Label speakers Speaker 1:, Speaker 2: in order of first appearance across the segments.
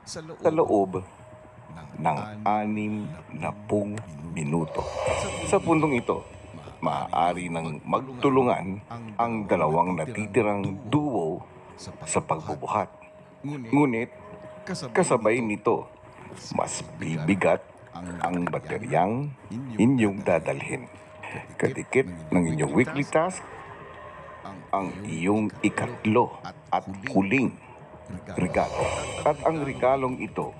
Speaker 1: sa loob ng 60 minuto. Sa puntong ito, maaari nang magtulungan ang dalawang natitirang duo sa pagbubuhat. Ngunit, kasabay nito, mas bibigat ang bateryang inyong dadalhin. Kadikit ng inyong weekly task, ang iyong ikatlo at huling regalo. At ang regalong ito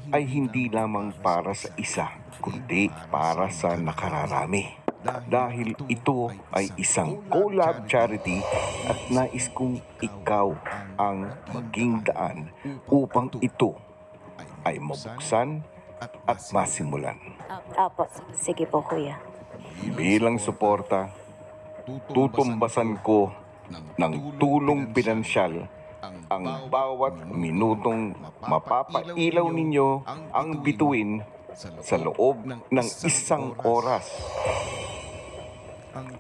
Speaker 1: ay hindi lamang para sa isa, kundi para sa nakararami. Dahil ito ay isang collab charity at nais kong ikaw ang maging daan upang ito ay mabuksan at masimulan.
Speaker 2: Apo, sige po kuya.
Speaker 1: Bilang suporta, tutumbasan ko ng tulong pinansyal ang bawat minutong mapapailaw ninyo ang bituin sa loob ng 1 oras.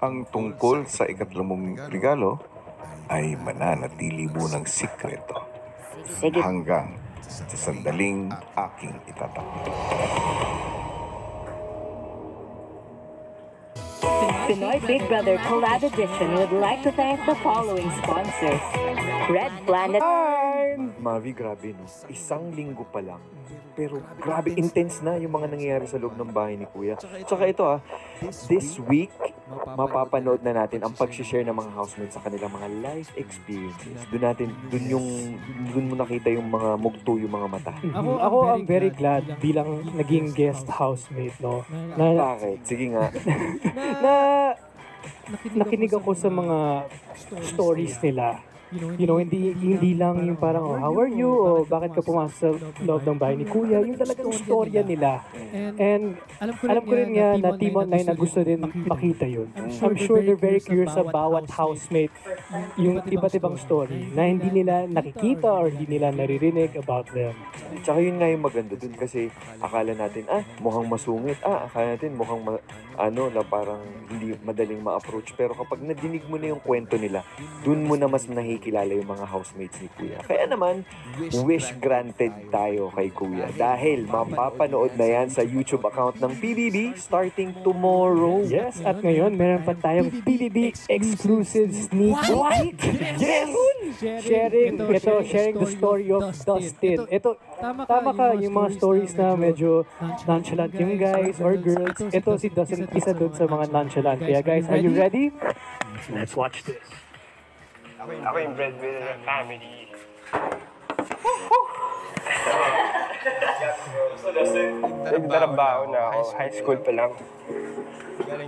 Speaker 1: Ang tungkol sa ikatlong regalo ay mananatili munang sikreto
Speaker 2: Sige.
Speaker 1: hanggang sa sandaling aking itatakbo.
Speaker 2: Pinoy Big Brother Collab Edition would like to thank the following sponsors. Red Planet.
Speaker 3: Mavi, grabe no. 1 linggo pa lang. Pero grabe, intense na yung mga nangyayari sa loob ng bahay ni Kuya. Tsaka ito this week, mapapanood na natin ang pag-share ng mga housemates sa kanilang mga life experiences. Doon mo nakita yung mga mugto, yung mga mata.
Speaker 4: Ako ang very glad bilang naging guest housemate, no?
Speaker 3: Bakit? Sige nga.
Speaker 4: Na nakinig ako sa mga stories nila. You know, hindi lang yung parang, oh, how are you? O bakit ka pumasok sa loob ng bahay ni Kuya? Yung talagang storya nila. And alam ko rin nga na Team Online na gusto din makita yun. I'm sure they're very curious sa bawat housemate, yung iba't ibang story na hindi nila nakikita or hindi nila naririnig about them.
Speaker 3: Tsaka yun nga yung maganda dun kasi akala natin, mukhang masungit. Akala natin mukhang na parang hindi madaling ma-approach. Pero kapag nadinig mo na yung kwento nila, dun mo na mas nakikilala yung mga housemates ni Kuya. Kaya naman, wish granted tayo kay Kuya. Dahil mapapanood na yan sa YouTube account ng PBB starting tomorrow.
Speaker 4: Yes, at ngayon, meron pa tayong PBB exclusive sneak peek. Yes! Sharing the story of Dustin. Ito, tama ka, yung mga stories na medyo nonchalant yung guys or girls. Ito si Dustin, isa doon sa mga nonchalant. Kaya guys, are you ready? Let's watch this.
Speaker 5: Ako yung breadwinner ng family. Nagtrabaho na ako, high school pa lang.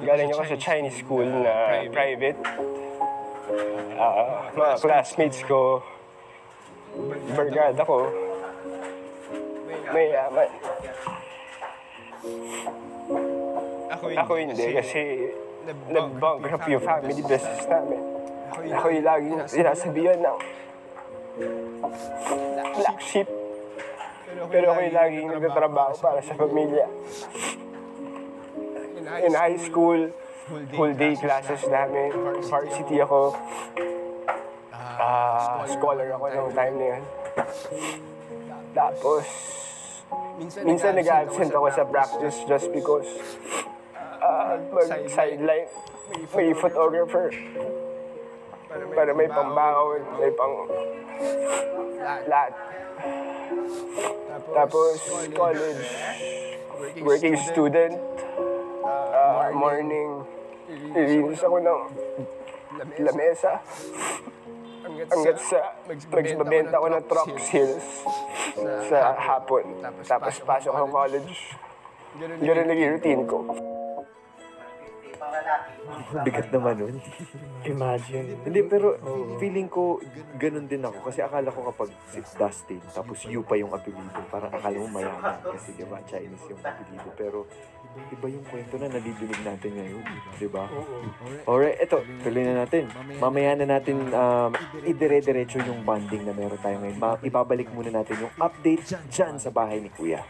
Speaker 5: Galing ako sa Chinese school na private. Mga classmates ko, barkada ko, mayaman. Ako hindi kasi nag-bankrupt yung family business namin. Ako yung laging sinasabihan ng black sheep. Pero ako yung laging nagtatrabaho para sa pamilya. In high school, full day classes namin. Varsity ako. Scholar ako nung time na yan. Tapos, minsan nag-absent ako sa practice just because mag-sideline, may photographer. Para may pambawon, may pang lahat. Tapos, college, working student, morning, nilinis ako ng lamesa. Hanggat sa magbabenta ako ng truck sales sa hapon. Tapos pasok ako college. Ganun naging routine ko.
Speaker 3: Bigat naman nun.
Speaker 4: Imagine.
Speaker 3: Hindi, pero feeling ko ganun din ako. Kasi akala ko kapag si Dustin, tapos you pa yung apelido, parang akala mo mayaman. Kasi diba, Chinese yung apelido. Pero iba yung kwento na nadidinig natin ngayon. Diba? Alright, eto, tuloy na natin. Mamaya na natin idire-diretso yung bonding na meron tayo ngayon. Ibabalik muna natin yung update dyan sa bahay ni Kuya.